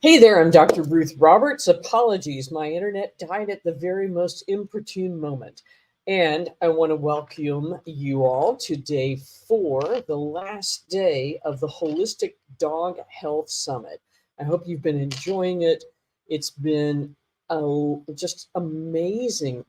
Hey there, I'm Dr. Ruth Roberts. Apologies, my internet died at the very most inopportune moment. And I want to welcome you all to day 4, the last day of the Holistic Dog Health Summit. I hope you've been enjoying it. It's been just amazing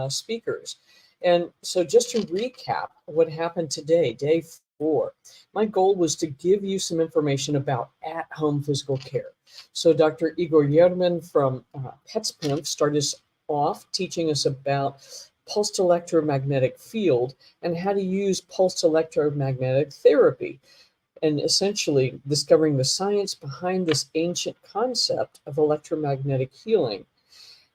speakers. And so just to recap what happened today, day 4, my goal was to give you some information about at-home physical care. So Dr. Igor Yerman from PetsPimp started us off teaching us about pulsed electromagnetic field and how to use pulsed electromagnetic therapy, and essentially discovering the science behind this ancient concept of electromagnetic healing,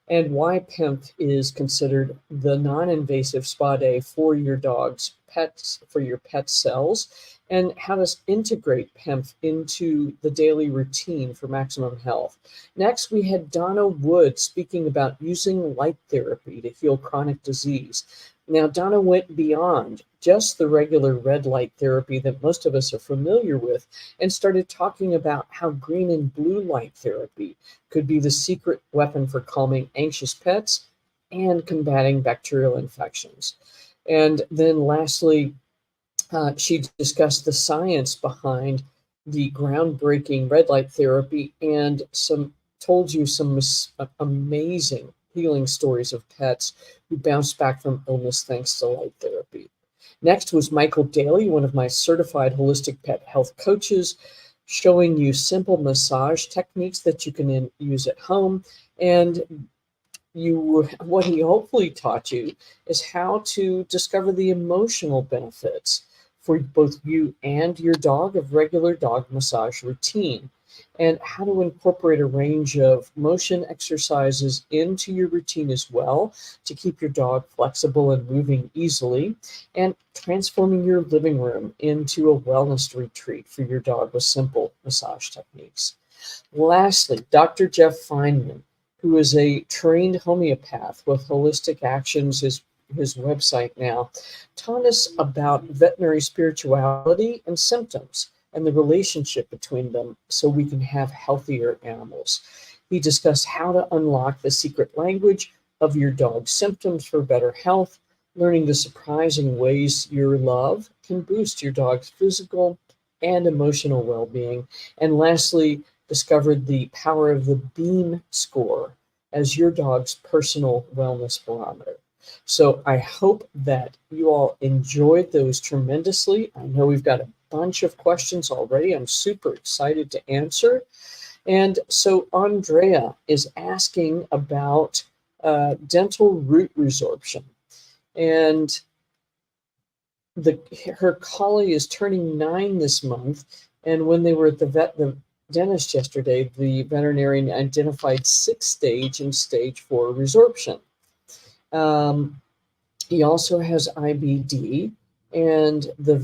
and why PIMP is considered the non-invasive spa day for your dog's pets, for your pet cells, and how to integrate PIMP into the daily routine for maximum health. Next, we had Donna Wood speaking about using light therapy to heal chronic disease. Now, Donna went beyond just the regular red light therapy that most of us are familiar with and started talking about how green and blue light therapy could be the secret weapon for calming anxious pets and combating bacterial infections. And then lastly, she discussed the science behind the groundbreaking red light therapy and told you some amazing healing stories of pets who bounced back from illness thanks to light therapy. Next was Michael Daly, one of my certified holistic pet health coaches, showing you simple massage techniques that you can use at home. And what he hopefully taught you is how to discover the emotional benefits for both you and your dog of regular dog massage routine, and how to incorporate a range of motion exercises into your routine as well to keep your dog flexible and moving easily, and transforming your living room into a wellness retreat for your dog with simple massage techniques. Lastly, Dr. Jeff Feynman, who is a trained homeopath with Holistic Actions, his website now, taught us about veterinary spirituality and symptoms and the relationship between them so we can have healthier animals. He discussed how to unlock the secret language of your dog's symptoms for better health, learning the surprising ways your love can boost your dog's physical and emotional well-being. And lastly, discovered the power of the BEAM score as your dog's personal wellness barometer. So I hope that you all enjoyed those tremendously. I know we've got a bunch of questions already. I'm super excited to answer. And so Andrea is asking about dental root resorption. And her collie is turning 9 this month. And when they were at the dentist yesterday, the veterinarian identified 6th stage and stage 4 resorption. He also has IBD, and the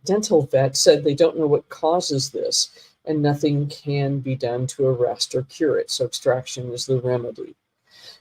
dental vet said they don't know what causes this, and nothing can be done to arrest or cure it. So extraction is the remedy.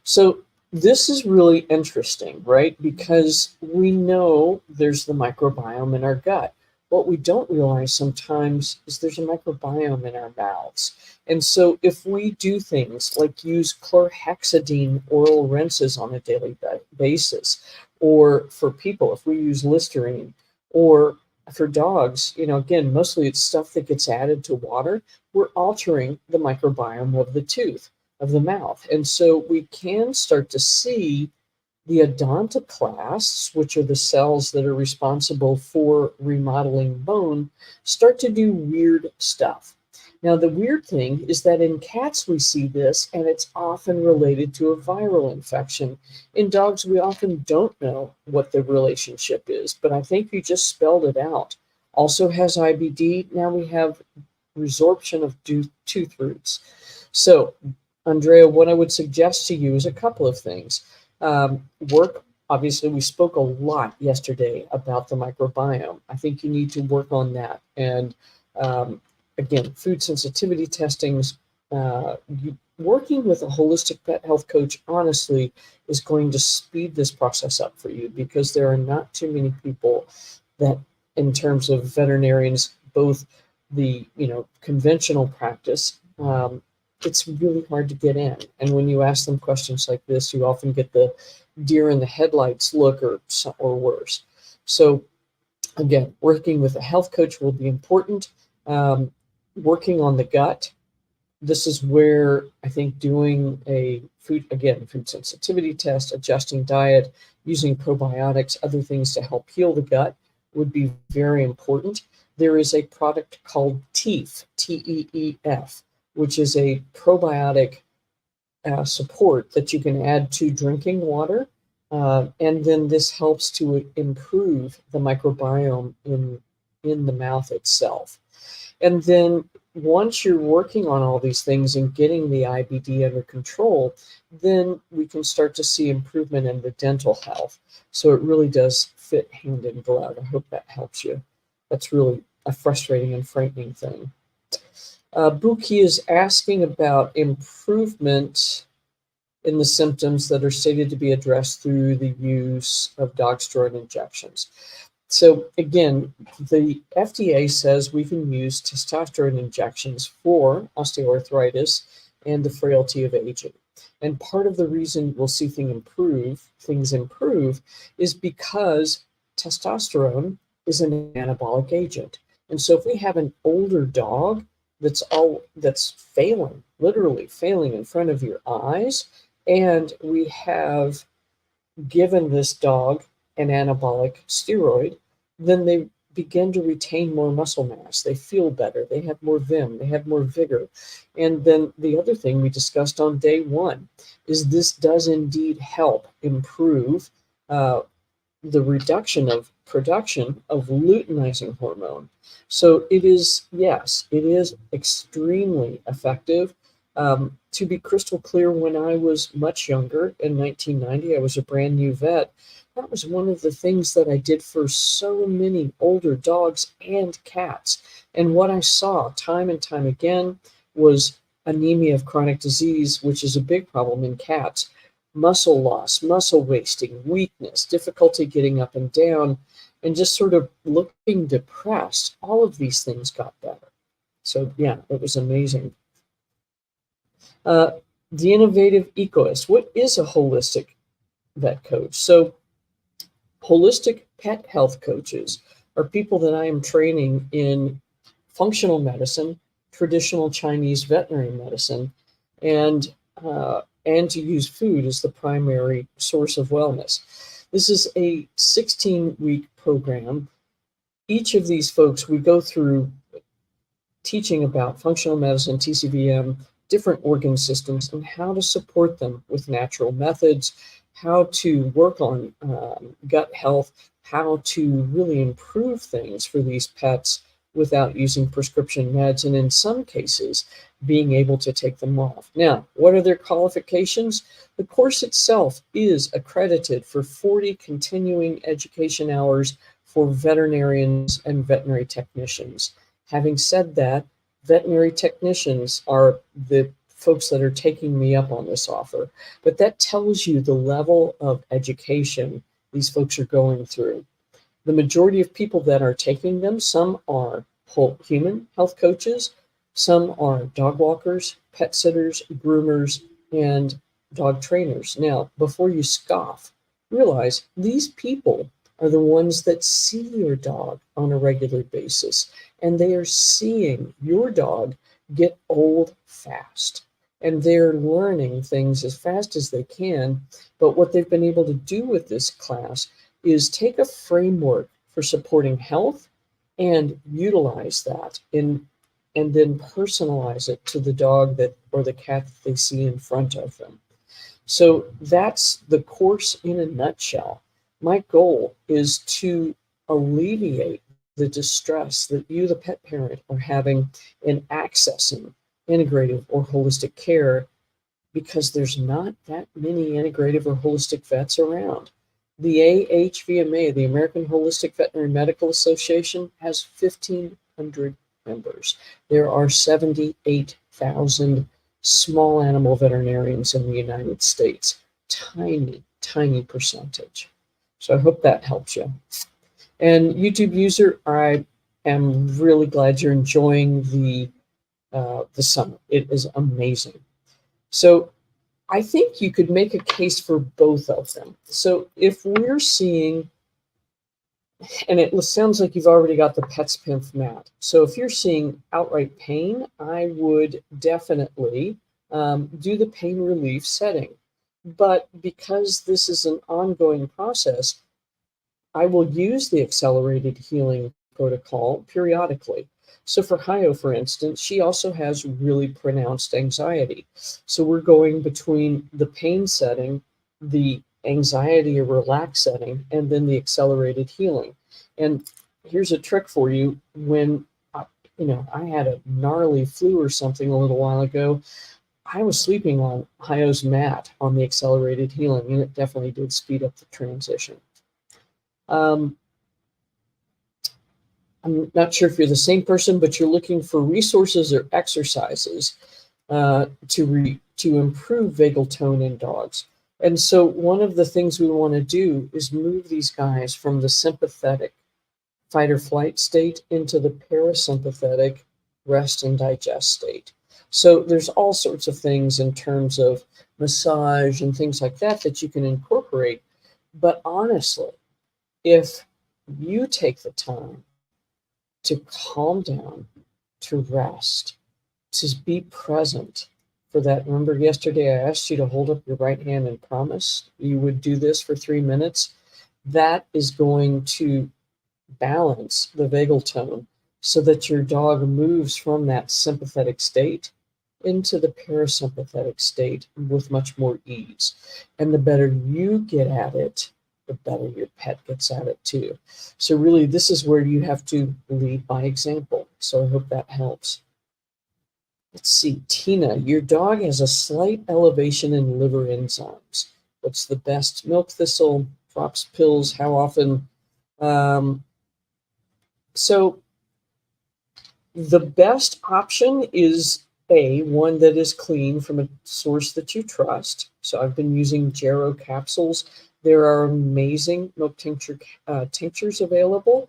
So this is really interesting, right? Because we know there's the microbiome in our gut. What we don't realize sometimes is there's a microbiome in our mouths. And so if we do things like use chlorhexidine oral rinses on a daily basis, or for people, if we use Listerine, or for dogs, again, mostly it's stuff that gets added to water, we're altering the microbiome of the tooth, of the mouth. And so we can start to see the odontoclasts, which are the cells that are responsible for remodeling bone, start to do weird stuff. Now, the weird thing is that in cats we see this, and it's often related to a viral infection. In dogs, we often don't know what the relationship is, but I think you just spelled it out. Also has IBD. Now we have resorption of tooth roots. So, Andrea, what I would suggest to you is a couple of things. Obviously, we spoke a lot yesterday about the microbiome. I think you need to work on that. And again, food sensitivity testings, working with a holistic pet health coach, honestly, is going to speed this process up for you, because there are not too many people that, in terms of veterinarians, both the conventional practice, it's really hard to get in. And when you ask them questions like this, you often get the deer in the headlights look, or worse. So again, working with a health coach will be important. Working on the gut. This is where I think doing a food sensitivity test, adjusting diet, using probiotics, other things to help heal the gut would be very important. There is a product called TEEF, TEEF, which is a probiotic support that you can add to drinking water. And then this helps to improve the microbiome in the mouth itself. And then once you're working on all these things and getting the IBD under control, then we can start to see improvement in the dental health. So it really does fit hand in glove. I hope that helps you. That's really a frustrating and frightening thing. Buki is asking about improvement in the symptoms that are stated to be addressed through the use of dog steroid injections. So again, the FDA says we can use testosterone injections for osteoarthritis and the frailty of aging. And part of the reason we'll see things improve is because testosterone is an anabolic agent. And so if we have an older dog that's failing, literally failing in front of your eyes, and we have given this dog an anabolic steroid, then they begin to retain more muscle mass. They feel better. They have more vim. They have more vigor. And then the other thing we discussed on day one is this does indeed help improve the reduction of production of luteinizing hormone. So it is extremely effective. To be crystal clear, when I was much younger, in 1990, I was a brand new vet. That was one of the things that I did for so many older dogs and cats. And what I saw time and time again was anemia of chronic disease, which is a big problem in cats, muscle loss, muscle wasting, weakness, difficulty getting up and down, and just sort of looking depressed. All of these things got better. So yeah, it was amazing. The innovative ecoist. What is a holistic vet coach? So holistic pet health coaches are people that I am training in functional medicine, traditional Chinese veterinary medicine, and to use food as the primary source of wellness. This is a 16-week program. Each of these folks, we go through teaching about functional medicine, TCVM, different organ systems, and how to support them with natural methods, how to work on gut health, how to really improve things for these pets without using prescription meds, and in some cases, being able to take them off. Now, what are their qualifications? The course itself is accredited for 40 continuing education hours for veterinarians and veterinary technicians. Having said that, veterinary technicians are the folks that are taking me up on this offer, but that tells you the level of education these folks are going through. The majority of people that are taking them, some are whole human health coaches, some are dog walkers, pet sitters, groomers, and dog trainers. Now, before you scoff, realize these people are the ones that see your dog on a regular basis, and they are seeing your dog get old fast. And they're learning things as fast as they can. But what they've been able to do with this class is take a framework for supporting health and utilize that and then personalize it to the dog or the cat that they see in front of them. So that's the course in a nutshell. My goal is to alleviate the distress that you, the pet parent, are having in accessing integrative or holistic care, because there's not that many integrative or holistic vets around. The AHVMA, the American Holistic Veterinary Medical Association, has 1,500 members. There are 78,000 small animal veterinarians in the United States. Tiny, tiny percentage. So I hope that helps you. And YouTube user, I am really glad you're enjoying the summit. It is amazing. So I think you could make a case for both of them. So if we're seeing, and it sounds like you've already got the Pets Pimp mat. So if you're seeing outright pain, I would definitely do the pain relief setting. But because this is an ongoing process, I will use the accelerated healing protocol periodically. So for Hayo, for instance, she also has really pronounced anxiety. So we're going between the pain setting, the anxiety or relax setting, and then the accelerated healing. And here's a trick for you. When I had a gnarly flu or something a little while ago, I was sleeping on Hayo's mat on the accelerated healing, and it definitely did speed up the transition. I'm not sure if you're the same person, but you're looking for resources or exercises to improve vagal tone in dogs. And so one of the things we want to do is move these guys from the sympathetic fight or flight state into the parasympathetic rest and digest state. So there's all sorts of things in terms of massage and things like that you can incorporate. But honestly, if you take the time to calm down, to rest, to be present for that. Remember yesterday I asked you to hold up your right hand and promise you would do this for 3 minutes? That is going to balance the vagal tone so that your dog moves from that sympathetic state into the parasympathetic state with much more ease. And the better you get at it, the better your pet gets at it too. So really, this is where you have to lead by example. So I hope that helps. Let's see, Tina, your dog has a slight elevation in liver enzymes. What's the best? Milk thistle, drops, pills, how often? So the best option is one that is clean from a source that you trust. So I've been using Jarrow capsules. There are amazing milk tinctures available.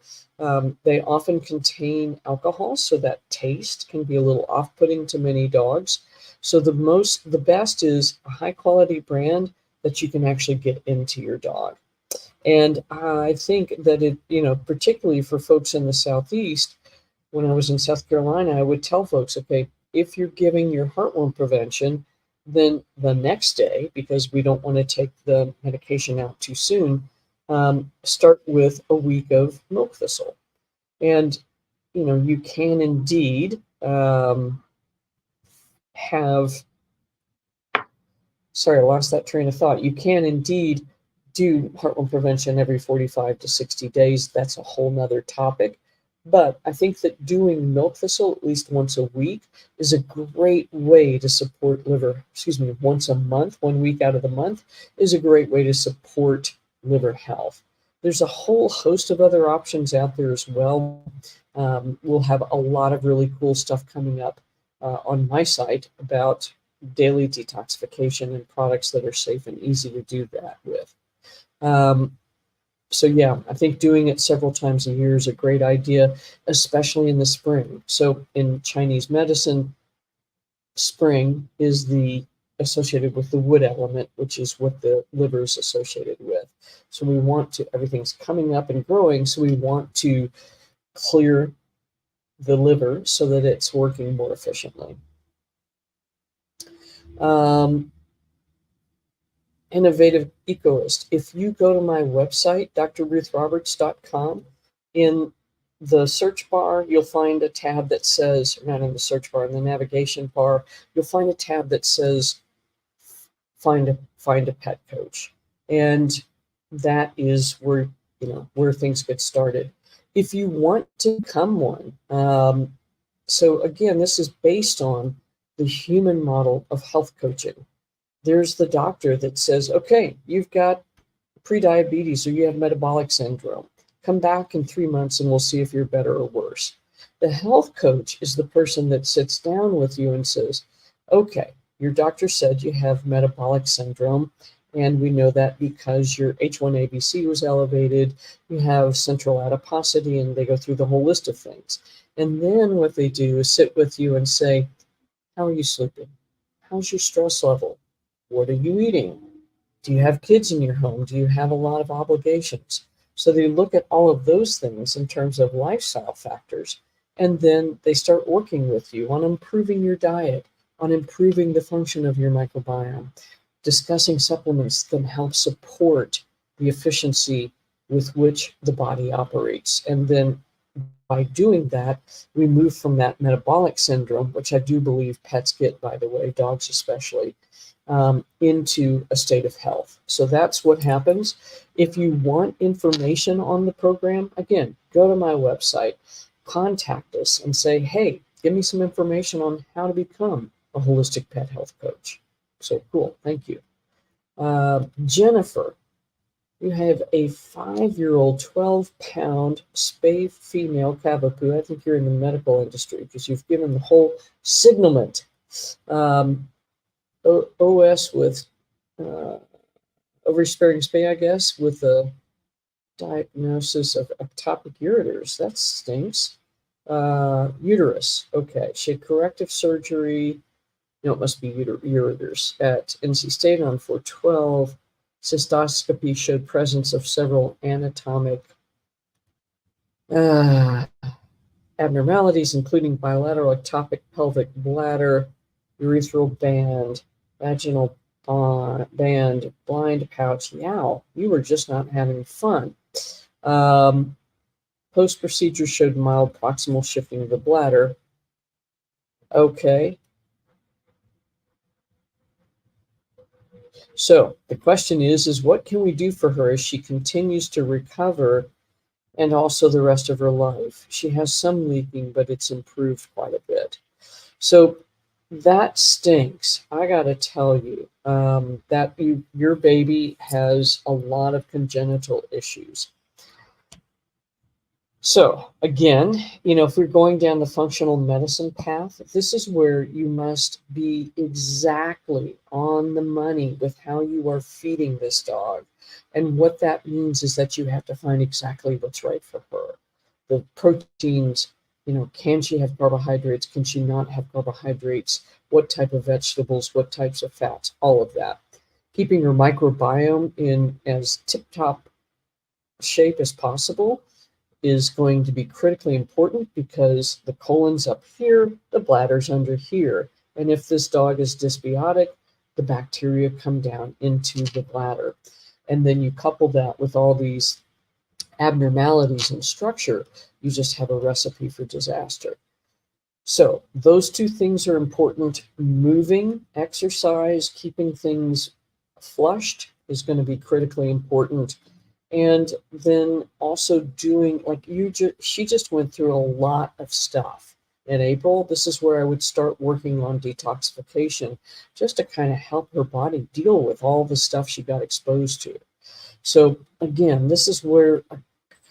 They often contain alcohol, so that taste can be a little off-putting to many dogs. So the best is a high-quality brand that you can actually get into your dog. And I think that particularly for folks in the Southeast, when I was in South Carolina, I would tell folks, okay, if you're giving your heartworm prevention, then the next day, because we don't want to take the medication out too soon, start with a week of milk thistle. And, you can indeed sorry, I lost that train of thought. You can indeed do heartworm prevention every 45 to 60 days. That's a whole nother topic. But I think that doing milk thistle at least once a week is a great way to support once a month, 1 week out of the month, is a great way to support liver health. There's a whole host of other options out there as well. We'll have a lot of really cool stuff coming up on my site about daily detoxification and products that are safe and easy to do that with. So yeah, I think doing it several times a year is a great idea, especially in the spring. So in Chinese medicine, spring is associated with the wood element, which is what the liver is associated with. So everything's coming up and growing, so we want to clear the liver so that it's working more efficiently. Innovative Ecoist. If you go to my website, drruthroberts.com, in the search bar, you'll find a tab that says, not in the search bar, in the navigation bar, you'll find a tab that says find a pet coach. And that is where things get started. If you want to become one, so again, this is based on the human model of health coaching. There's the doctor that says, okay, you've got prediabetes or you have metabolic syndrome. Come back in 3 months and we'll see if you're better or worse. The health coach is the person that sits down with you and says, okay, your doctor said you have metabolic syndrome And we know that because your H1ABC was elevated, you have central adiposity, and they go through the whole list of things. And then what they do is sit with you and say, how are you sleeping? How's your stress level? What are you eating? Do you have kids in your home? Do you have a lot of obligations? So they look at all of those things in terms of lifestyle factors, and then they start working with you on improving your diet, on improving the function of your microbiome, discussing supplements that help support the efficiency with which the body operates. And then by doing that, we move from that metabolic syndrome, which I do believe pets get, by the way, dogs especially, into a state of health. So that's what happens. If you want information on the program, again, go to my website, contact us and say, hey, give me some information on how to become a holistic pet health coach. So cool. Thank you. Jennifer, you have a 5-year-old, 12-pound spay female cavapoo. I think you're in the medical industry because you've given the whole signalment. OS with ovary-sparing spay, I guess, with a diagnosis of ectopic ureters. That stinks. Uterus. Okay. She had corrective surgery. No, it must be ureters at NC State on 412. Cystoscopy showed presence of several anatomic abnormalities, including bilateral ectopic pelvic bladder, urethral band, vaginal band, blind pouch. Yow, you were just not having fun. Post-procedure showed mild proximal shifting of the bladder. Okay. So the question is what can we do for her as she continues to recover and also the rest of her life? She has some leaking, but it's improved quite a bit. So that stinks. I got to tell you that your baby has a lot of congenital issues. So again, if we're going down the functional medicine path, this is where you must be exactly on the money with how you are feeding this dog. And what that means is that you have to find exactly what's right for her. The proteins, can she have carbohydrates? Can she not have carbohydrates? What type of vegetables? What types of fats? All of that. Keeping her microbiome in as tip-top shape as possible is going to be critically important because the colon's up here, the bladder's under here. And if this dog is dysbiotic, the bacteria come down into the bladder. And then you couple that with all these abnormalities in structure, you just have a recipe for disaster. So those two things are important. Moving, exercise, keeping things flushed is going to be critically important. And then also doing, she just went through a lot of stuff. In April, this is where I would start working on detoxification, just to kind of help her body deal with all the stuff she got exposed to. So again, this is where a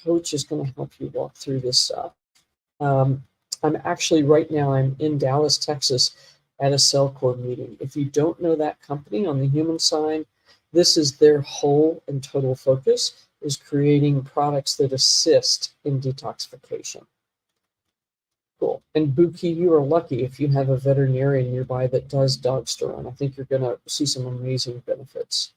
coach is going to help you walk through this stuff. I'm actually, right now, I'm in Dallas, Texas at a Cellcore meeting. If you don't know that company on the human side, this is their whole and total focus, is creating products that assist in detoxification. Cool. And Buki, you are lucky if you have a veterinarian nearby that does dogsterone. I think you're going to see some amazing benefits.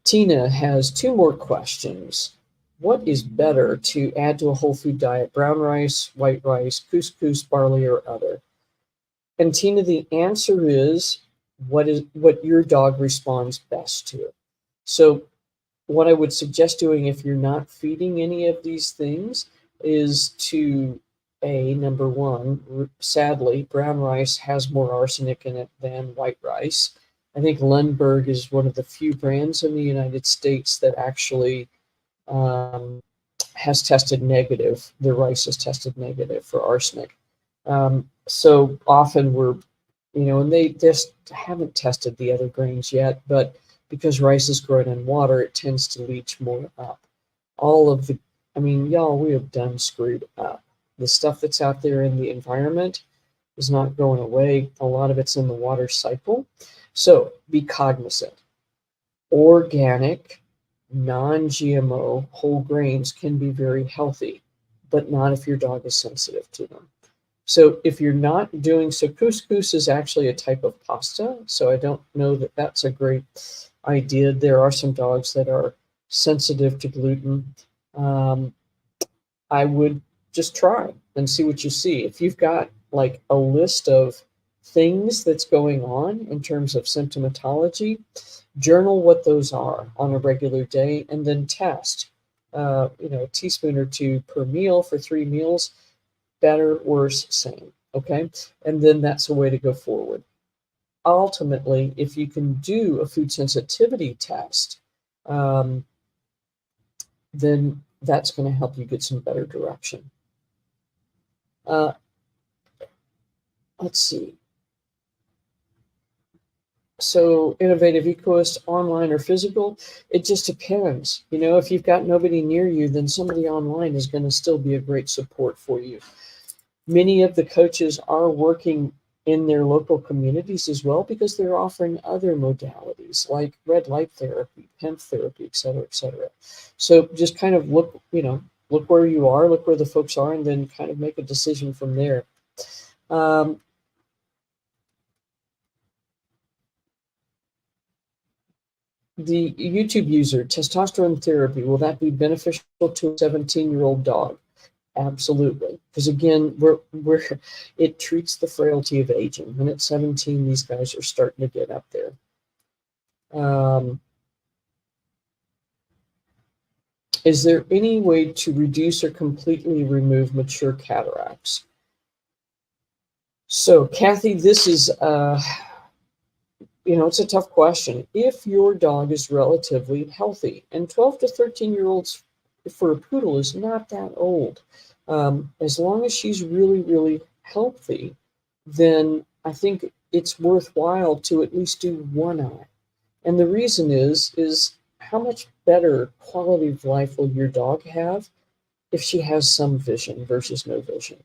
Tina has 2 more questions. What is better to add to a whole food diet? Brown rice, white rice, couscous, barley, or other? And Tina, the answer is what your dog responds best to. So what I would suggest doing if you're not feeding any of these things is to, number one, sadly, brown rice has more arsenic in it than white rice. I think Lundberg is one of the few brands in the United States that actually has tested negative. The rice has tested negative for arsenic. So often we're, and they just haven't tested the other grains yet, but because rice is grown in water, it tends to leach more up. Y'all, we have done screwed up. The stuff that's out there in the environment, is not going away. A lot of it's in the water cycle. So be cognizant. Organic, non-GMO whole grains can be very healthy, but not if your dog is sensitive to them. So if you're not doing, so couscous is actually a type of pasta, so I don't know that that's a great idea. There are some dogs that are sensitive to gluten. I would just try and see what you see. If you've got like a list of things that's going on in terms of symptomatology, journal what those are on a regular day and then test. A teaspoon or two per meal for 3 meals, better, worse, same. Okay. And then that's a way to go forward. Ultimately, if you can do a food sensitivity test, then that's going to help you get some better direction. Let's see. So innovative ecoist, online or physical, it just depends. If you've got nobody near you, then somebody online is going to still be a great support for you. Many of the coaches are working in their local communities as well because they're offering other modalities like red light therapy, hemp therapy, et cetera, et cetera. So just kind of look where you are, look where the folks are, and then kind of make a decision from there. The YouTube user, testosterone therapy, will that be beneficial to a 17-year-old dog? Absolutely, because again, it treats the frailty of aging. And at 17, these guys are starting to get up there. Is there any way to reduce or completely remove mature cataracts? So, Kathy, this is it's a tough question. If your dog is relatively healthy, and 12 to 13-year-olds for a poodle is not that old, as long as she's really, really healthy, then I think it's worthwhile to at least do one eye. And the reason is how much better quality of life will your dog have if she has some vision versus no vision?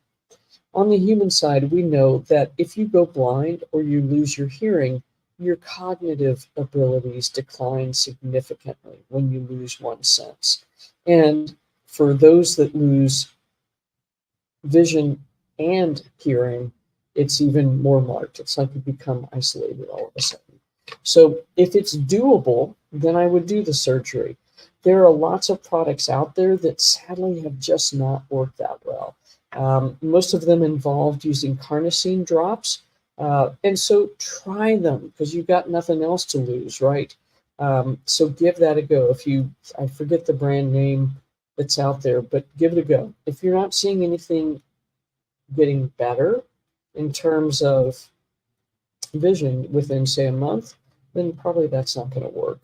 On the human side, we know that if you go blind or you lose your hearing, your cognitive abilities decline significantly when you lose one sense. And for those that lose vision and hearing, it's even more marked. It's like you become isolated all of a sudden. So if it's doable, then I would do the surgery. There are lots of products out there that sadly have just not worked that well. Most of them involved using carnosine drops. And so try them because you've got nothing else to lose, right? So give that a go. I forget the brand name that's out there, but give it a go. If you're not seeing anything getting better in terms of vision within, say, a month, then probably that's not going to work.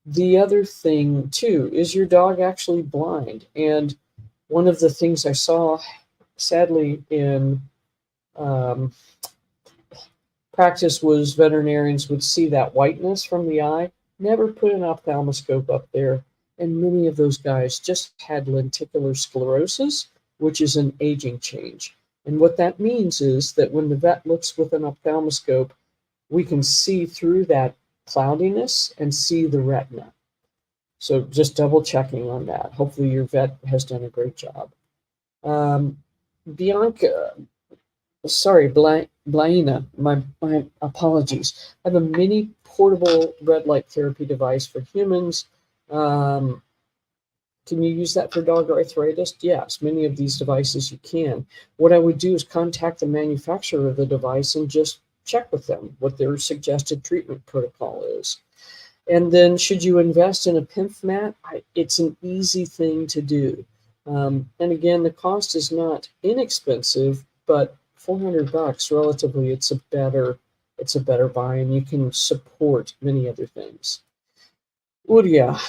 The other thing, too, is your dog actually blind. And one of the things I saw, sadly, in practice was veterinarians would see that whiteness from the eye, never put an ophthalmoscope up there, and many of those guys just had lenticular sclerosis, which is an aging change. And what that means is that when the vet looks with an ophthalmoscope, we can see through that cloudiness and see the retina. So just double checking on that. Hopefully your vet has done a great job. Blaina, my apologies. I have a mini portable red light therapy device for humans. Can you use that for dog arthritis? Yes, many of these devices you can. What I would do is contact the manufacturer of the device and just check with them what their suggested treatment protocol is. And then should you invest in a PIMF mat? It's an easy thing to do. And again, the cost is not inexpensive, but $400 relatively, it's a better buy, and you can support many other things. Uria,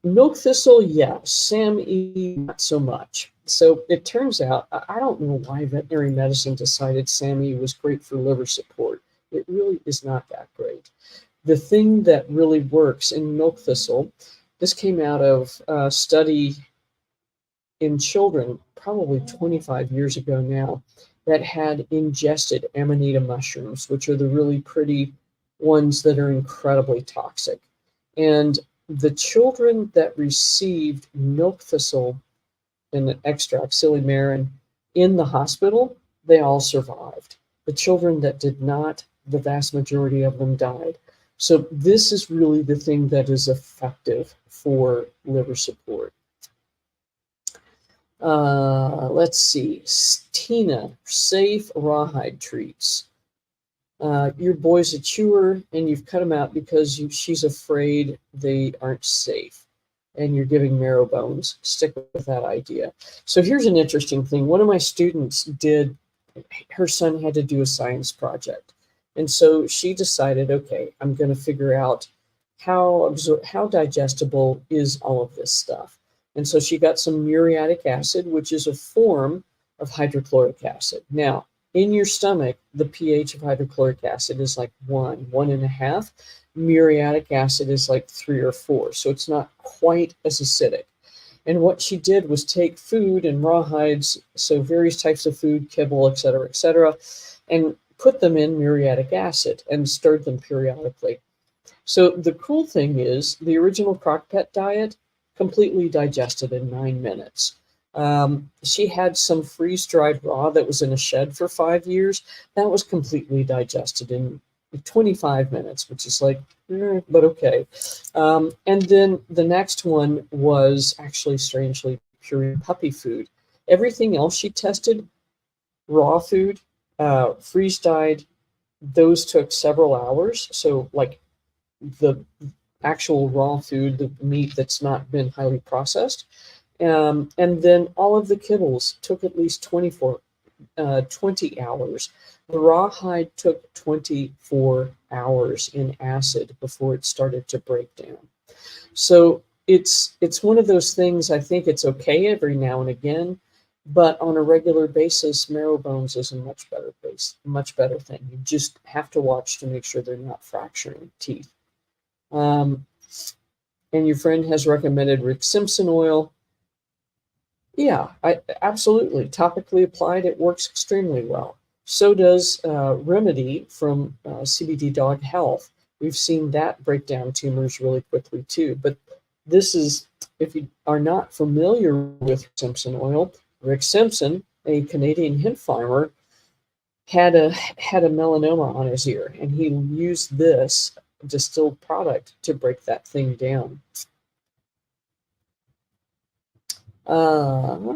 milk thistle, yes. SAMe, not so much. So it turns out, I don't know why veterinary medicine decided SAMe was great for liver support. It really is not that great. The thing that really works in milk thistle, this came out of a study in children probably 25 years ago now, that had ingested amanita mushrooms, which are the really pretty ones that are incredibly toxic. And the children that received milk thistle and extract, silymarin, in the hospital, they all survived. The children that did not, the vast majority of them died. So this is really the thing that is effective for liver support. Let's see. Tina, safe rawhide treats. Your boy's a chewer and you've cut him out because she's afraid they aren't safe and you're giving marrow bones. Stick with that idea. So here's an interesting thing. One of my students did, her son had to do a science project. And so she decided, okay, I'm going to figure out how digestible is all of this stuff. And so she got some muriatic acid, which is a form of hydrochloric acid. Now, in your stomach, the pH of hydrochloric acid is like 1.5. Muriatic acid is like 3 or 4. So it's not quite as acidic. And what she did was take food and rawhides, so various types of food, kibble, et cetera, and put them in muriatic acid and stirred them periodically. So the cool thing is the original Crock-Pot diet completely digested in 9 minutes. She had some freeze-dried raw that was in a shed for 5 years. That was completely digested in 25 minutes, which is like, but okay. And then the next one was actually, strangely, pure puppy food. Everything else she tested, raw food, freeze-dried, those took several hours. So like the actual raw food, the meat that's not been highly processed. And then all of the kibbles took at least 20 hours. The rawhide took 24 hours in acid before it started to break down. So it's one of those things. I think it's okay every now and again, but on a regular basis, marrow bones is a much better thing. You just have to watch to make sure they're not fracturing teeth. And your friend has recommended Rick Simpson oil. Yeah, absolutely. Topically applied, it works extremely well. So does Remedy from CBD Dog Health. We've seen that break down tumors really quickly too. But this is, if you are not familiar with Simpson oil, Rick Simpson, a Canadian hemp farmer, had a melanoma on his ear, and he used this distilled product to break that thing down. Cool.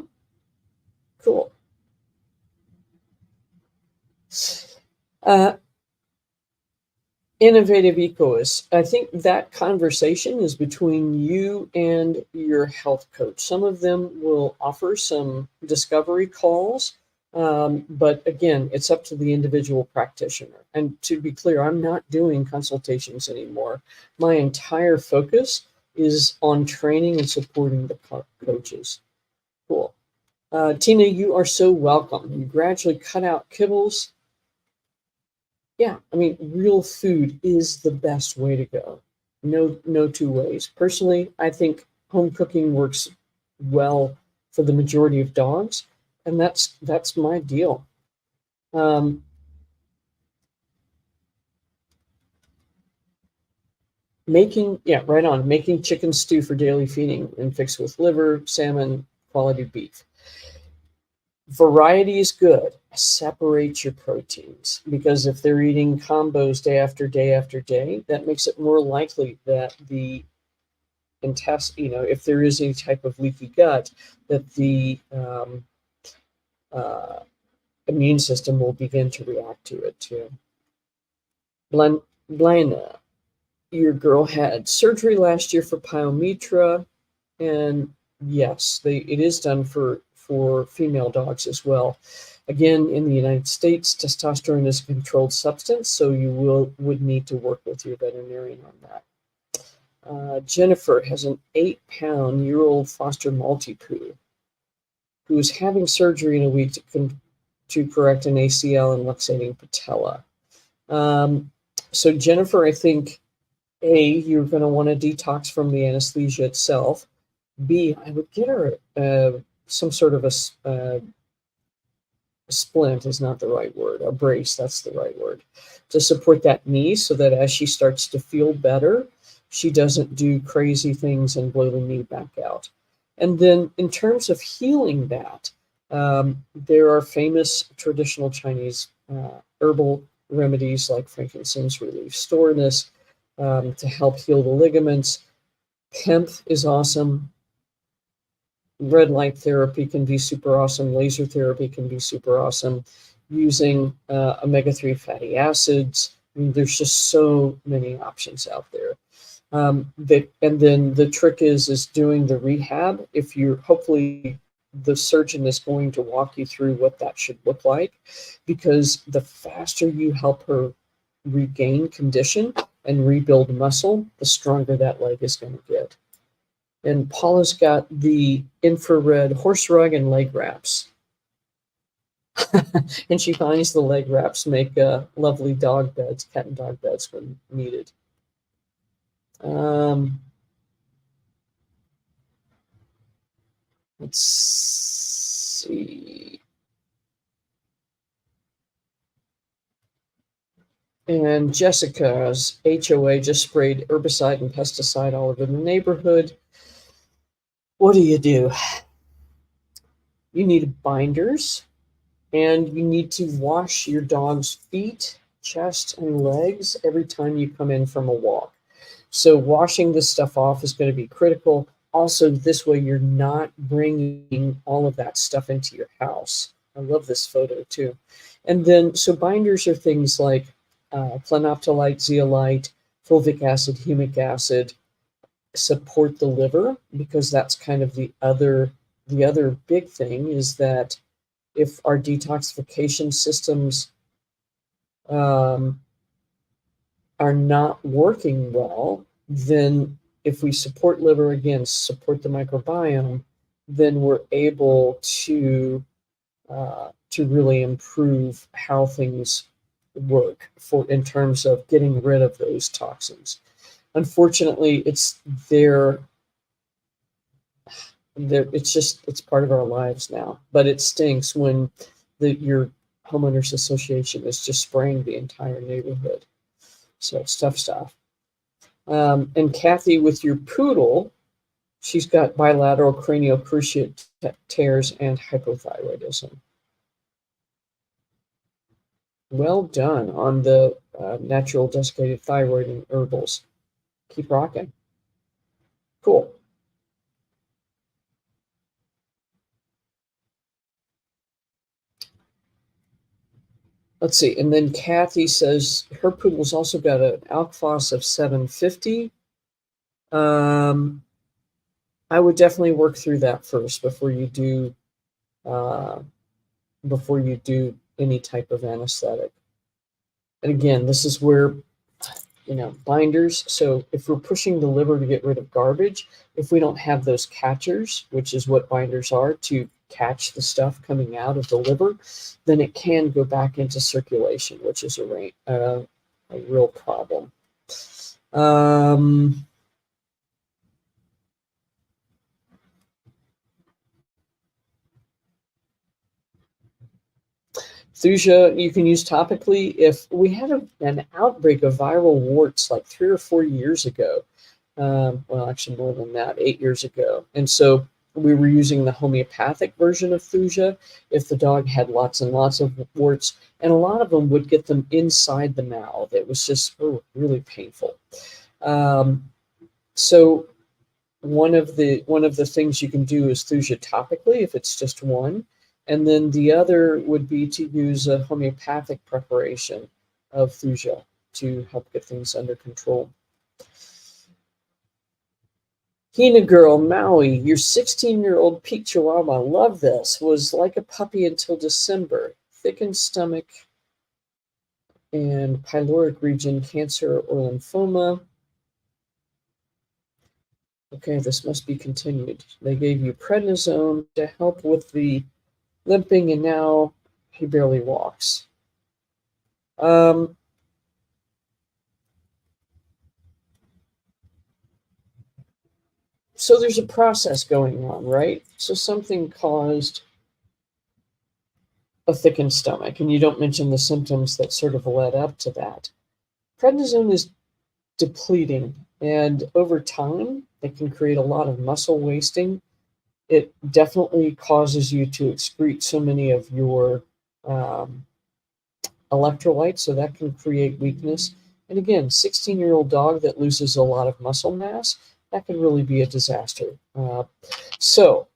Innovative Ecoist. I think that conversation is between you and your health coach. Some of them will offer some discovery calls, but again, it's up to the individual practitioner. And to be clear, I'm not doing consultations anymore. My entire focus is on training and supporting the coaches. Cool. Tina, you are so welcome. You gradually cut out kibbles. Yeah, I mean, real food is the best way to go. No two ways. Personally, I think home cooking works well for the majority of dogs, and that's my deal. Making chicken stew for daily feeding and fixed with liver, salmon, quality beef. Variety is good. Separate your proteins, because if they're eating combos day after day after day, that makes it more likely that the intestine, if there is any type of leaky gut, that the immune system will begin to react to it too. Blina, your girl had surgery last year for pyometra, and yes, it is done for female dogs as well. Again, in the United States, testosterone is a controlled substance, so you would need to work with your veterinarian on that. Jennifer has an 8-pound-year-old foster Maltipoo who is having surgery in a week to correct an ACL and luxating patella. So Jennifer, I think, A, you're going to want to detox from the anesthesia itself. B, I would get her some sort of splint is not the right word, a brace, that's the right word, to support that knee so that as she starts to feel better, she doesn't do crazy things and blow the knee back out. And then in terms of healing that, there are famous traditional Chinese herbal remedies like frankincense relief soreness to help heal the ligaments. Hemp is awesome. Red light therapy can be super awesome. Laser therapy can be super awesome. Using omega-3 fatty acids. I mean, there's just so many options out there. And then the trick is doing the rehab. If you're hopefully the surgeon is going to walk you through what that should look like, because the faster you help her regain condition and rebuild muscle, the stronger that leg is going to get. And Paula's got the infrared horse rug and leg wraps. And she finds the leg wraps make lovely dog beds, cat and dog beds when needed. Let's see. And Jessica's HOA just sprayed herbicide and pesticide all over the neighborhood. What do? You need binders, and you need to wash your dog's feet, chest, and legs every time you come in from a walk. So washing this stuff off is going to be critical. Also, this way you're not bringing all of that stuff into your house. I love this photo too. And then, so binders are things like plenoptolite, zeolite, fulvic acid, humic acid, support the liver, because that's kind of the other big thing is that if our detoxification systems are not working well, then if we support liver, again, support the microbiome, then we're able to really improve how things work in terms of getting rid of those toxins. Unfortunately, it's part of our lives now, but it stinks when your homeowners association is just spraying the entire neighborhood. So it's tough stuff. And Kathy, with your poodle, she's got bilateral cranial cruciate tears and hypothyroidism. Well done on the natural desiccated thyroid and herbals. Keep rocking. Cool. Let's see. And then Kathy says her poodle's also got an ALK Phos of 750. I would definitely work through that first before you do any type of anesthetic. And again, this is where, binders. So if we're pushing the liver to get rid of garbage, if we don't have those catchers, which is what binders are, to catch the stuff coming out of the liver, then it can go back into circulation, which is a real problem. Thusia, you can use topically. If we had an outbreak of viral warts like 3 or 4 years ago, well, actually more than that, 8 years ago. And so we were using the homeopathic version of Thusia if the dog had lots and lots of warts, and a lot of them would get them inside the mouth. It was just really painful. So one of the things you can do is Thusia topically if it's just one. And then the other would be to use a homeopathic preparation of Thusia to help get things under control. Hina girl, Maui, your 16-year-old Pete Chihuahua, love this, was like a puppy until December. Thickened stomach and pyloric region cancer or lymphoma. Okay, this must be continued. They gave you prednisone to help with the limping, and now he barely walks. So there's a process going on, right? So something caused a thickened stomach, and you don't mention the symptoms that sort of led up to that. Prednisone is depleting, and over time, it can create a lot of muscle wasting. It definitely causes you to excrete so many of your um, electrolytes, so that can create weakness. And again, 16-year-old dog that loses a lot of muscle mass, that can really be a disaster. So,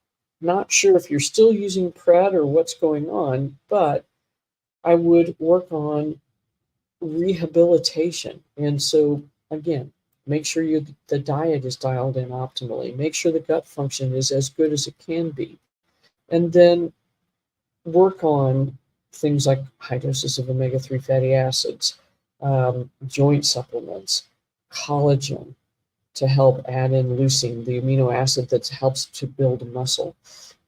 not sure if you're still using Pred or what's going on, but I would work on rehabilitation. And so, again, make sure the diet is dialed in optimally. Make sure the gut function is as good as it can be. And then work on things like high doses of omega-3 fatty acids, joint supplements, collagen to help add in leucine, the amino acid that helps to build muscle,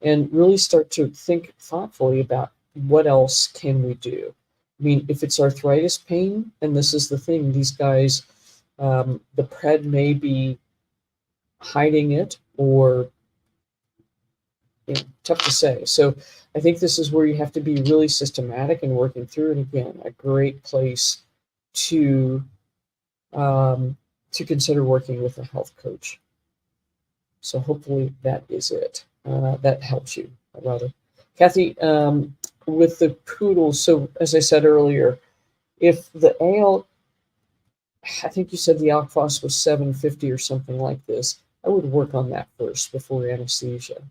and really start to think thoughtfully about what else can we do. I mean, if it's arthritis pain, and this is the thing, these guys, the Pred may be hiding it, or tough to say. So I think this is where you have to be really systematic and working through it. Again, a great place to consider working with a health coach. So hopefully that is it. That helps you, rather. Kathy, with the Poodles, so as I said earlier, if the AL, I think you said the alk phos was 750 or something like this, I would work on that first before anesthesia.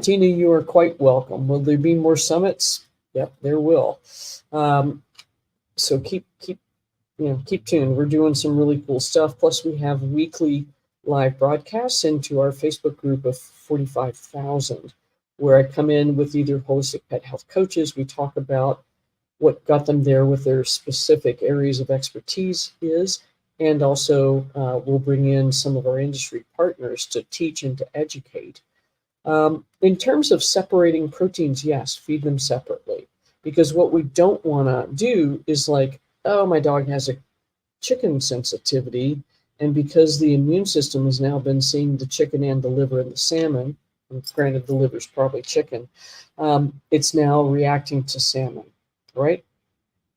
Tina, you are quite welcome. Will there be more summits? Yep, there will. So keep tuned. We're doing some really cool stuff. Plus, we have weekly live broadcasts into our Facebook group of 45,000, where I come in with either holistic pet health coaches. We talk about what got them there with their specific areas of expertise is, and also we'll bring in some of our industry partners to teach and to educate. In terms of separating proteins, yes, feed them separately, because what we don't want to do is like, oh, my dog has a chicken sensitivity, and because the immune system has now been seeing the chicken and the liver and the salmon, and granted the liver is probably chicken, it's now reacting to salmon, right?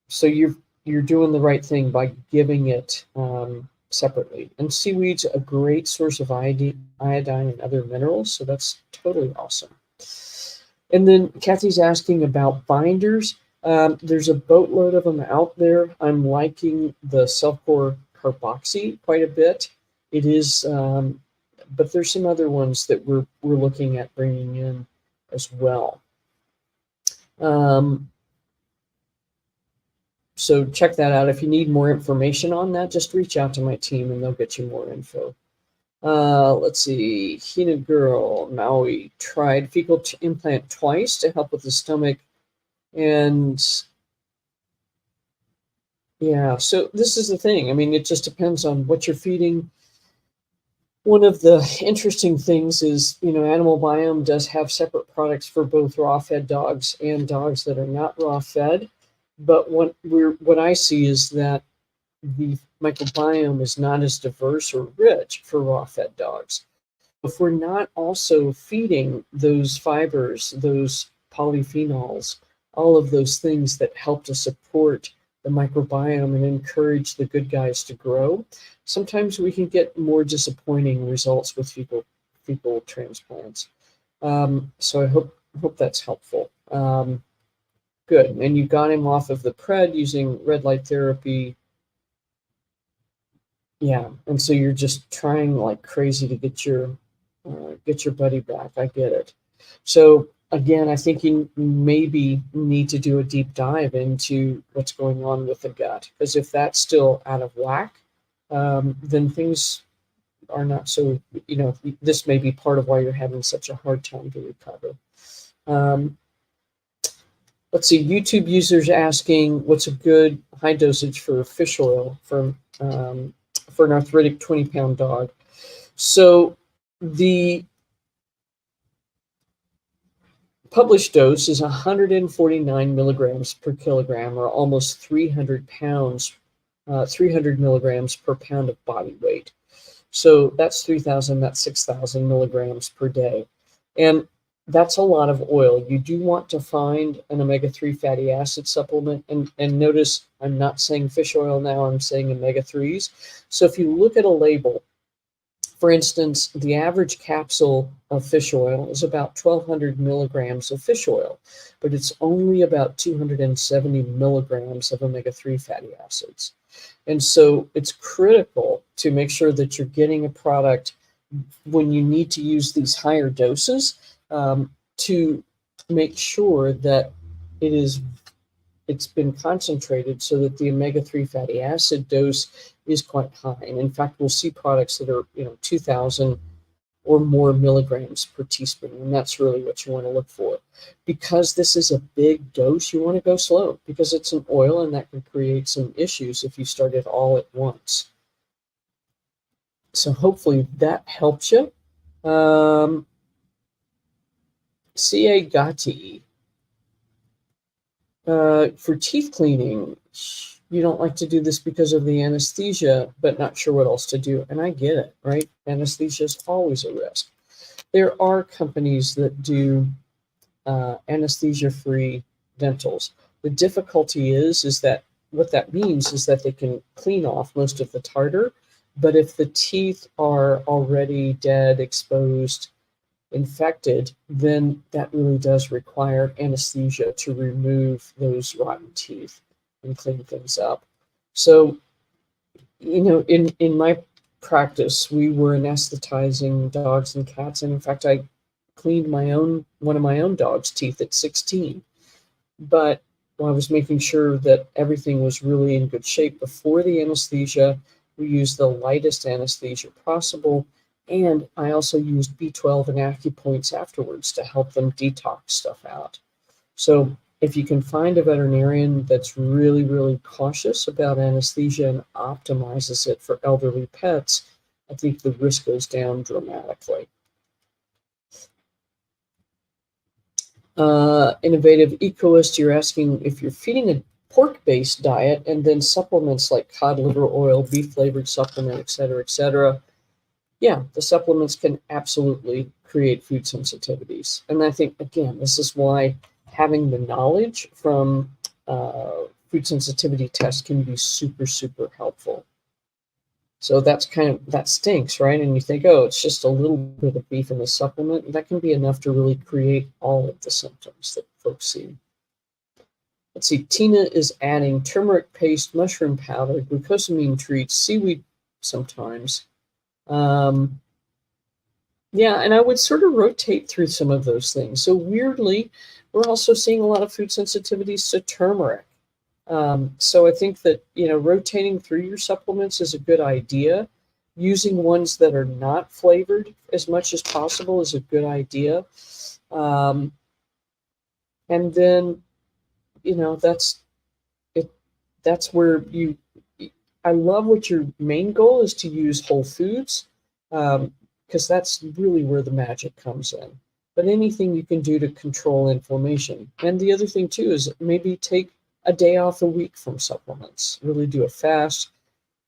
So you're doing the right thing by giving it separately. And seaweed's a great source of iodine and other minerals, so that's totally awesome. And then Kathy's asking about binders. There's a boatload of them out there. I'm liking the Self-Core Carboxy quite a bit. It is, but there's some other ones that we're looking at bringing in as well. So check that out. If you need more information on that, just reach out to my team and they'll get you more info. Let's see. Hina Girl, Maui, tried fecal implant twice to help with the stomach. And yeah, so this is the thing. I mean, it just depends on what you're feeding. One of the interesting things is, Animal Biome does have separate products for both raw-fed dogs and dogs that are not raw-fed. But what I see is that the microbiome is not as diverse or rich for raw-fed dogs. If we're not also feeding those fibers, those polyphenols, all of those things that help to support the microbiome and encourage the good guys to grow, sometimes we can get more disappointing results with fecal transplants. So I hope that's helpful. Good. And you got him off of the Pred using red light therapy. Yeah. And so you're just trying like crazy to get your buddy back. I get it. So again, I think you maybe need to do a deep dive into what's going on with the gut, because if that's still out of whack, then things are not so, this may be part of why you're having such a hard time to recover. Let's see, YouTube users asking what's a good high dosage for fish oil for an arthritic 20-pound dog. So the published dose is 149 milligrams per kilogram, or almost 300 milligrams per pound of body weight. So that's 3,000, that's 6,000 milligrams per day. And that's a lot of oil. You do want to find an omega-3 fatty acid supplement. And notice I'm not saying fish oil now, I'm saying omega-3s. So if you look at a label, for instance, the average capsule of fish oil is about 1,200 milligrams of fish oil, but it's only about 270 milligrams of omega-3 fatty acids. And so it's critical to make sure that you're getting a product when you need to use these higher doses, to make sure that it's been concentrated so that the omega-3 fatty acid dose is quite high. And in fact, we'll see products that are 2,000 or more milligrams per teaspoon, and that's really what you want to look for. Because this is a big dose, you want to go slow because it's an oil, and that can create some issues if you start it all at once. So hopefully that helps you. C.A. Gatti. For teeth cleaning, you don't like to do this because of the anesthesia, but not sure what else to do. And I get it, right? Anesthesia is always a risk. There are companies that do anesthesia-free dentals. The difficulty is that what that means is that they can clean off most of the tartar, but if the teeth are already dead, exposed, infected, then that really does require anesthesia to remove those rotten teeth and clean things up. So, in my practice, we were anesthetizing dogs and cats, and in fact, I cleaned one of my own dog's teeth at 16. But I was making sure that everything was really in good shape before the anesthesia. We used the lightest anesthesia possible. And I also used B12 and acupoints afterwards to help them detox stuff out. So if you can find a veterinarian that's really, really cautious about anesthesia and optimizes it for elderly pets, I think the risk goes down dramatically. Innovative Ecoist, you're asking if you're feeding a pork-based diet and then supplements like cod liver oil, beef-flavored supplement, et cetera, yeah, the supplements can absolutely create food sensitivities. And I think, again, this is why having the knowledge from food sensitivity tests can be super, super helpful. So that stinks, right? And you think, oh, it's just a little bit of beef in the supplement. That can be enough to really create all of the symptoms that folks see. Let's see, Tina is adding turmeric paste, mushroom powder, glucosamine treats, seaweed sometimes. Yeah, and I would sort of rotate through some of those things. So weirdly, we're also seeing a lot of food sensitivities to turmeric. So I think that, rotating through your supplements is a good idea. Using ones that are not flavored as much as possible is a good idea. And then, that's it. That's where I love what your main goal is, to use whole foods, because that's really where the magic comes in. But anything you can do to control inflammation. And the other thing too is maybe take a day off a week from supplements. Really do a fast,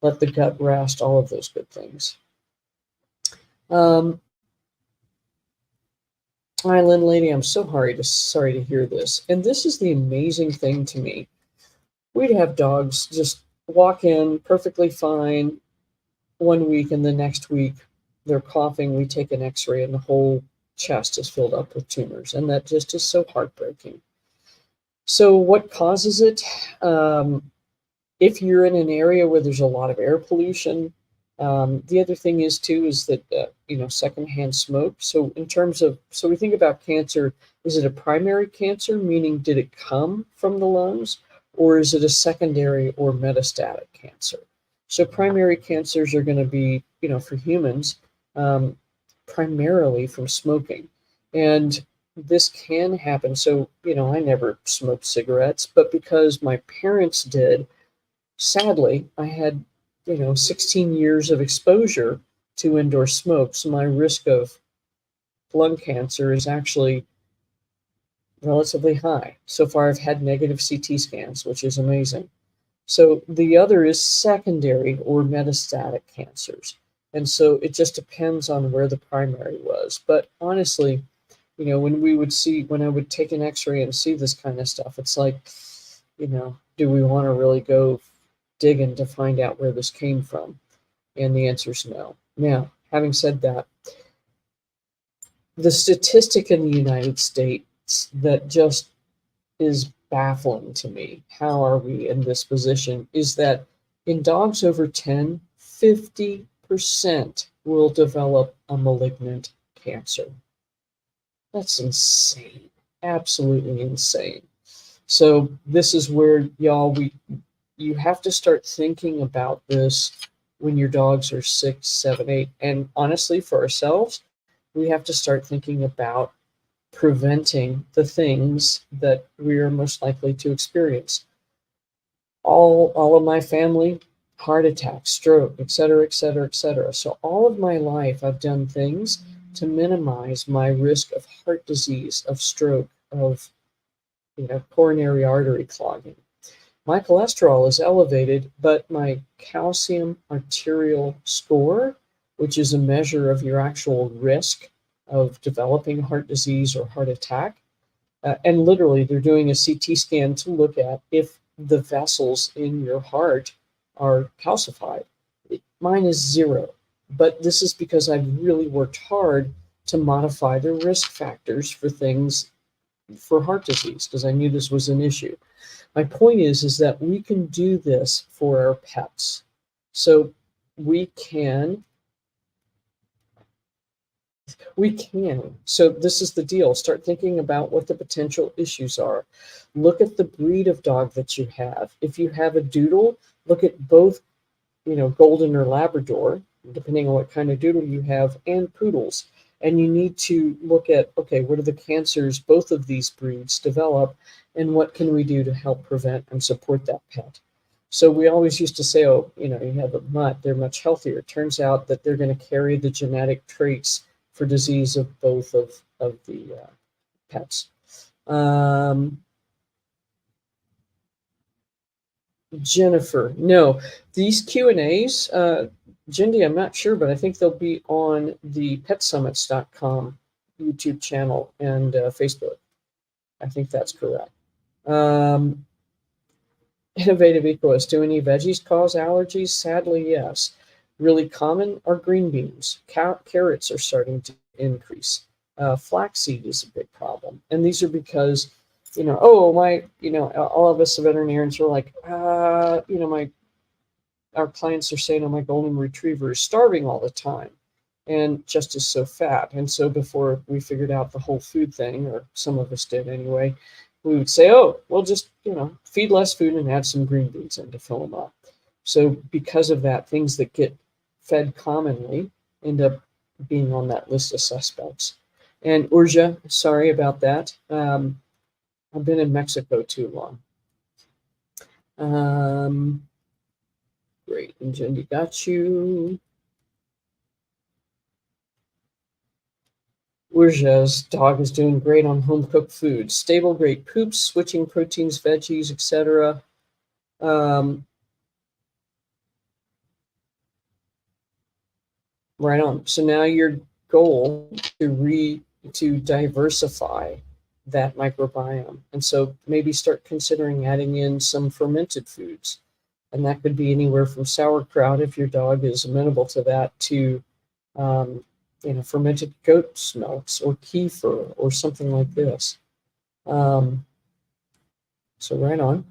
let the gut rest, all of those good things. Island Lady, I'm so sorry to hear this. And this is the amazing thing to me. We'd have dogs just walk in perfectly fine one week, and the next week they're coughing. We take an x-ray and the whole chest is filled up with tumors. And that just is so heartbreaking. So what causes it? If you're in an area where there's a lot of air pollution, the other thing is that, secondhand smoke. So we think about cancer, is it a primary cancer, meaning did it come from the lungs, or is it a secondary or metastatic cancer? So primary cancers are going to be, for humans, primarily from smoking. And this can happen. So, I never smoked cigarettes, but because my parents did, sadly, I had 16 years of exposure to indoor smoke. So my risk of lung cancer is actually relatively high. So far, I've had negative CT scans, which is amazing. So the other is secondary or metastatic cancers. And so it just depends on where the primary was. But honestly, when I would take an x-ray and see this kind of stuff, it's like, do we want to really go digging to find out where this came from? And the answer is no. Now, having said that, the statistic in the United States that just is baffling to me, how are we in this position, is that in dogs over 10, 50% will develop a malignant cancer. That's insane. Absolutely insane. So this is where, y'all, you have to start thinking about this when your dogs are 6, 7, 8. And honestly, for ourselves, we have to start thinking about preventing the things that we are most likely to experience. All of my family, heart attack, stroke, et cetera, et cetera, et cetera. So all of my life, I've done things to minimize my risk of heart disease, of stroke, of coronary artery clogging. My cholesterol is elevated, but my calcium arterial score, which is a measure of your actual risk of developing heart disease or heart attack, and literally they're doing a CT scan to look at if the vessels in your heart are calcified. Mine is 0, but this is because I've really worked hard to modify the risk factors for things for heart disease, because I knew this was an issue. My point is that we can do this for our pets. So we can. So this is the deal. Start thinking about what the potential issues are. Look at the breed of dog that you have. If you have a doodle, look at both, golden or Labrador, depending on what kind of doodle you have, and poodles. And you need to look at, okay, what are the cancers both of these breeds develop, and what can we do to help prevent and support that pet? So we always used to say, oh, you have a mutt, they're much healthier. It turns out that they're going to carry the genetic traits for disease of both of the pets. Jennifer, no, these Q&As, Jindy, I'm not sure, but I think they'll be on the petsummits.com YouTube channel and Facebook. I think that's correct. Innovative Ecoist, do any veggies cause allergies? Sadly, yes. Really common are green beans. Carrots are starting to increase. Flaxseed is a big problem. And these are because, all of us veterinarians are like, our clients are saying, oh, my golden retriever is starving all the time and just is so fat. And so before we figured out the whole food thing, or some of us did anyway, we would say, oh, we'll just, feed less food and add some green beans in to fill them up. So because of that, things that get fed commonly end up being on that list of suspects. And Urja, sorry about that. I've been in Mexico too long. Great, and Jindy got you. Urja's dog is doing great on home-cooked food. Stable, great poops, switching proteins, veggies, etc. Right on. So now your goal to diversify that microbiome. And so maybe start considering adding in some fermented foods. And that could be anywhere from sauerkraut, if your dog is amenable to that, to fermented goat's milks or kefir or something like this. So right on.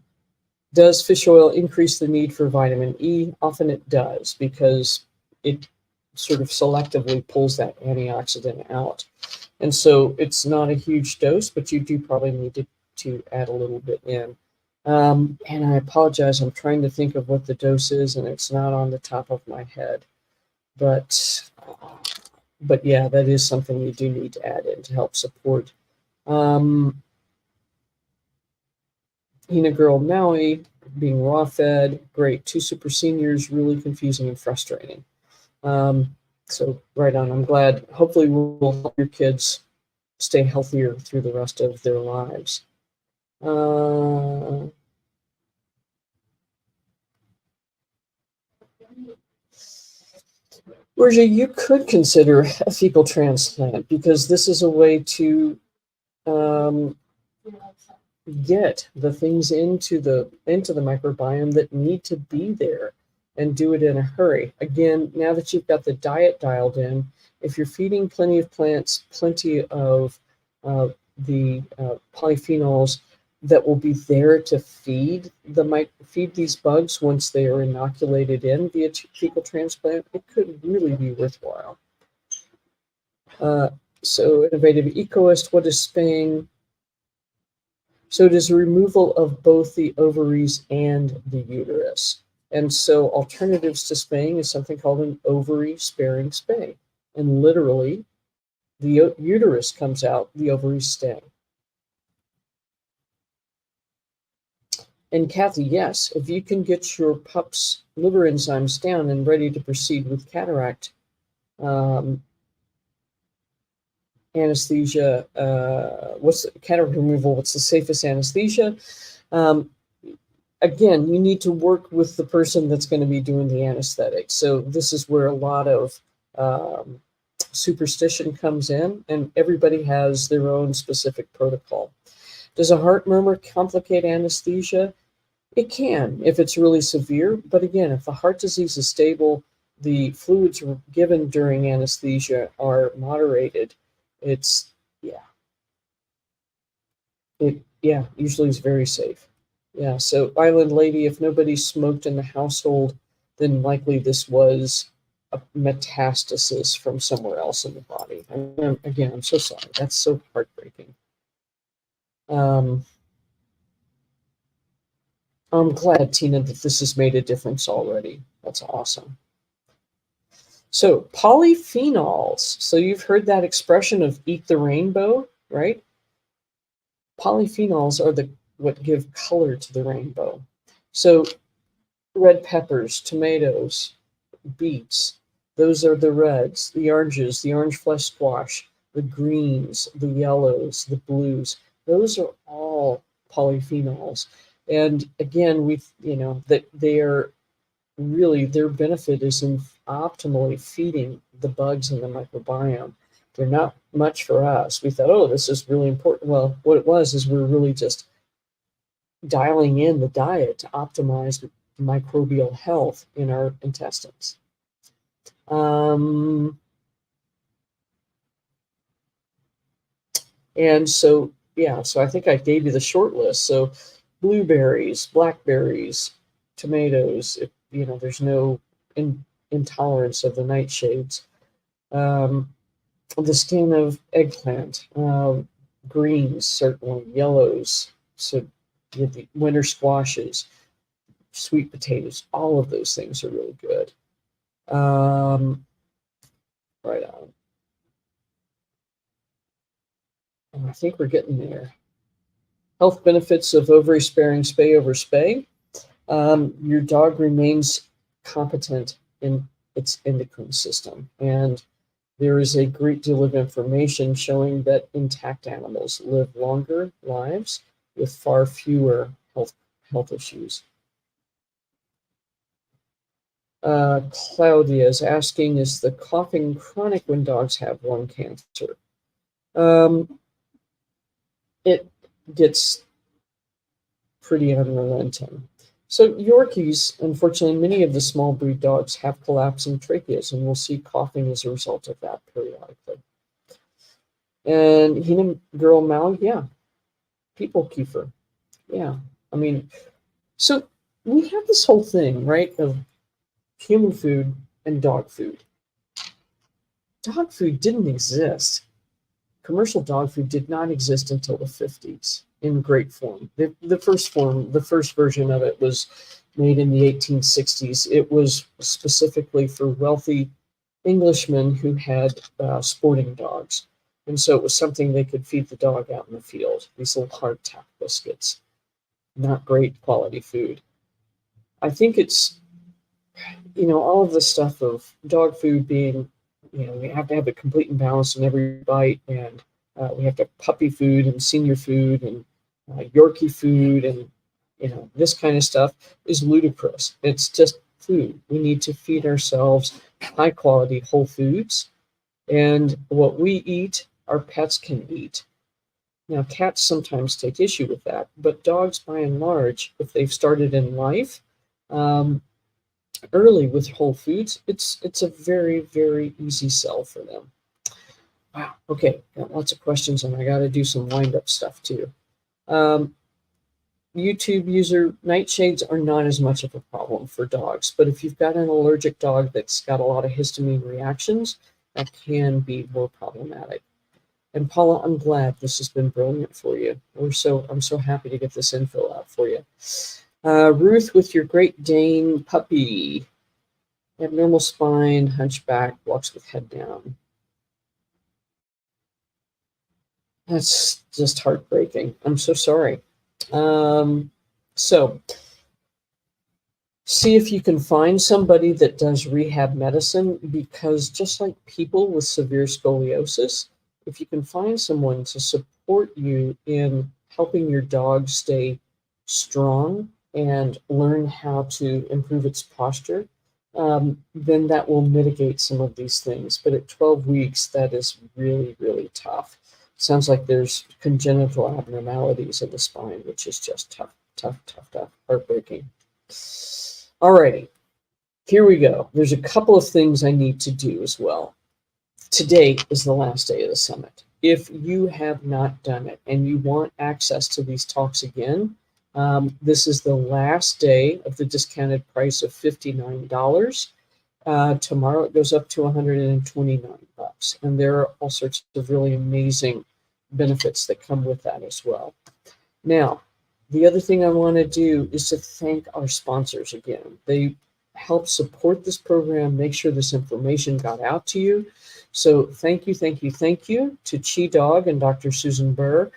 Does fish oil increase the need for vitamin E? Often it does, because it sort of selectively pulls that antioxidant out. And so it's not a huge dose, but you do probably need to add a little bit in. And I apologize, I'm trying to think of what the dose is, and it's not on the top of my head. But yeah, that is something you do need to add in to help support. Hina Girl Maui, being raw fed, great. 2 super seniors, really confusing and frustrating. So right on, I'm glad. Hopefully we'll help your kids stay healthier through the rest of their lives. Urja, you could consider a fecal transplant because this is a way to um, get the things into the microbiome that need to be there, and do it in a hurry. Again, now that you've got the diet dialed in, if you're feeding plenty of plants, plenty of the polyphenols that will be there to feed these bugs once they are inoculated in via fecal transplant, it could really be worthwhile. So innovative ecoist, what is spaying? So it is a removal of both the ovaries and the uterus. And so alternatives to spaying is something called an ovary sparing spay. And literally, the uterus comes out, the ovaries stay. And Kathy, yes, if you can get your pup's liver enzymes down and ready to proceed with cataract anesthesia, what's the cataract removal? What's the safest anesthesia? Again, you need to work with the person that's going to be doing the anesthetic. So this is where a lot of superstition comes in, and everybody has their own specific protocol. Does a heart murmur complicate anesthesia? It can, if it's really severe. But again, if the heart disease is stable, the fluids given during anesthesia are moderated. It usually is very safe. Yeah, so Island Lady, if nobody smoked in the household, then likely this was a metastasis from somewhere else in the body. And again, I'm so sorry. That's so heartbreaking. I'm glad, Tina, that this has made a difference already. That's awesome. So polyphenols. So you've heard that expression of eat the rainbow, right? Polyphenols are what give color to the rainbow. So red peppers, tomatoes, beets, those are the reds, the oranges, the orange flesh squash, the greens, the yellows, the blues. Those are all polyphenols. And again, that they're really, their benefit is in optimally feeding the bugs in the microbiome. They're not much for us. We thought, oh, this is really important. Well, what it was is we're really just dialing in the diet to optimize microbial health in our intestines. And so, so I think I gave you the short list. So blueberries, blackberries, tomatoes, if there's no intolerance of the nightshades. The skin of eggplant, greens, certainly, yellows, so the winter squashes, sweet potatoes, all of those things are really good. Right on. And I think we're getting there. Health benefits of ovary sparing spay over spay. Your dog remains competent in its endocrine system. And there is a great deal of information showing that intact animals live longer lives with far fewer health issues. Claudia is asking, is the coughing chronic when dogs have lung cancer? It gets pretty unrelenting. So Yorkies, unfortunately, many of the small breed dogs have collapsing tracheas, and we'll see coughing as a result of that periodically. And Hina Girl Maui, people kefir. I mean, so we have this whole thing, right, of human food and dog food. Dog food didn't exist. Commercial dog food did not exist until the 50s in great form. The first version of it was made in the 1860s. It was specifically for wealthy Englishmen who had sporting dogs. And so it was something they could feed the dog out in the field, these little hardtack biscuits. Not great quality food. I think it's, all of the stuff of dog food being, we have to have it complete and balanced in every bite, and we have to have puppy food and senior food and Yorkie food, and this kind of stuff is ludicrous. It's just food. We need to feed ourselves high quality whole foods, and what we eat, our pets can eat. Now, cats sometimes take issue with that, but dogs, by and large, if they've started in life um, early with whole foods, it's a very, very easy sell for them. Wow. Okay, got lots of questions, and I got to do some wind up stuff too. Um, YouTube user, nightshades are not as much of a problem for dogs, but if you've got an allergic dog that's got a lot of histamine reactions, that can be more problematic. And Paula, I'm glad this has been brilliant for you. I'm so happy to get this info out for you. Ruth, with your Great Dane puppy, abnormal spine, hunchback, walks with head down. That's just heartbreaking. I'm so sorry. So see if you can find somebody that does rehab medicine, because just like people with severe scoliosis, if you can find someone to support you in helping your dog stay strong and learn how to improve its posture, then that will mitigate some of these things. But at 12 weeks, that is really, really tough. Sounds like there's congenital abnormalities in the spine, which is just tough, tough, tough, tough, heartbreaking. Alrighty, here we go. There's a couple of things I need to do as well. Today is the last day of the summit. If you have not done it and you want access to these talks again, this is the last day of the discounted price of $59. Tomorrow it goes up to $129, and there are all sorts of really amazing benefits that come with that as well. Now, the other thing I want to do is to thank our sponsors again. They help support this program, make sure this information got out to you. So thank you, thank you, thank you to Chi Dog and Dr. Susan Burr.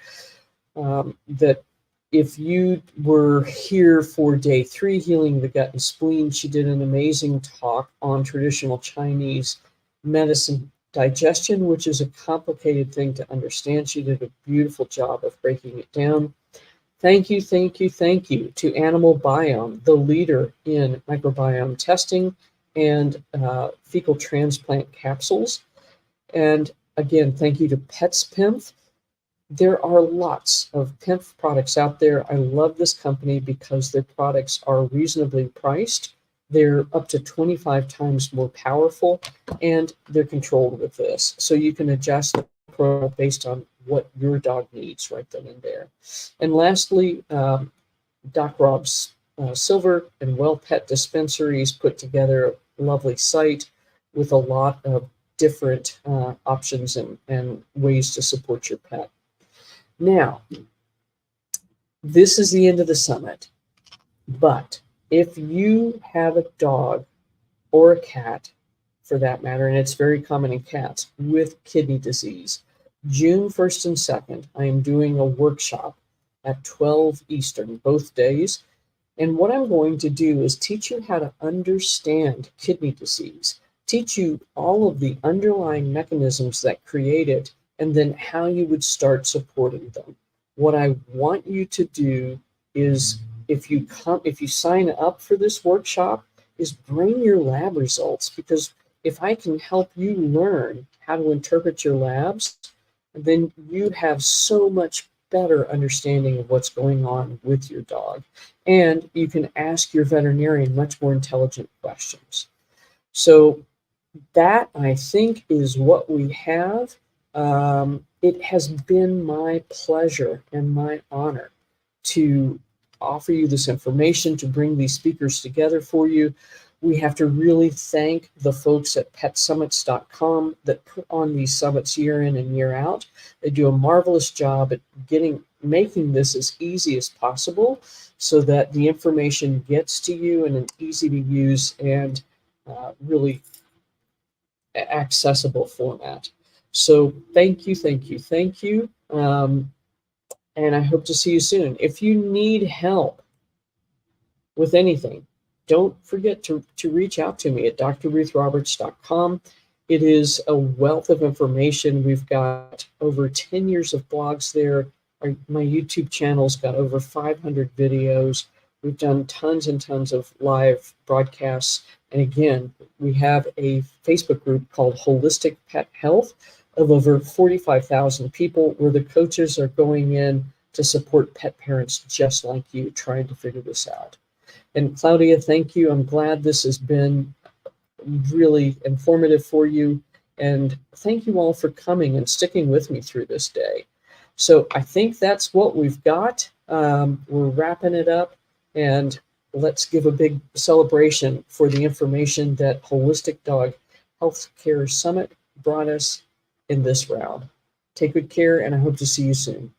That if you were here for day 3, Healing the Gut and Spleen, she did an amazing talk on traditional Chinese medicine digestion, which is a complicated thing to understand. She did a beautiful job of breaking it down. Thank you, thank you, thank you to Animal Biome, the leader in microbiome testing and fecal transplant capsules. And again, thank you to PetsPimp. There are lots of PIMF products out there. I love this company because their products are reasonably priced. They're up to 25 times more powerful, and they're controlled with this. So you can adjust the product based on what your dog needs right then and there. And lastly, Doc Rob's Silver and Well Pet Dispensaries put together a lovely site with a lot of different options and ways to support your pet. Now, this is the end of the summit, but if you have a dog or a cat, for that matter, and it's very common in cats, with kidney disease, June 1st and 2nd, I am doing a workshop at 12 Eastern, both days. And what I'm going to do is teach you how to understand kidney disease, teach you all of the underlying mechanisms that create it, and then how you would start supporting them. What I want you to do is, if you sign up for this workshop, is bring your lab results, because if I can help you learn how to interpret your labs, then you have so much better understanding of what's going on with your dog. And you can ask your veterinarian much more intelligent questions. So that, I think, is what we have. It has been my pleasure and my honor to offer you this information, to bring these speakers together for you. We have to really thank the folks at petsummits.com that put on these summits year in and year out. They do a marvelous job at making this as easy as possible so that the information gets to you in an easy to use and really accessible format. So thank you, thank you, thank you. And I hope to see you soon. If you need help with anything, don't forget to reach out to me at drruthroberts.com. It is a wealth of information. We've got over 10 years of blogs there. My YouTube channel's got over 500 videos. We've done tons and tons of live broadcasts. And again, we have a Facebook group called Holistic Pet Health of over 45,000 people, where the coaches are going in to support pet parents just like you trying to figure this out. And Claudia, thank you. I'm glad this has been really informative for you. And thank you all for coming and sticking with me through this day. So I think that's what we've got. We're wrapping it up, and let's give a big celebration for the information that Holistic Dog Healthcare Summit brought us in this round. Take good care, and I hope to see you soon.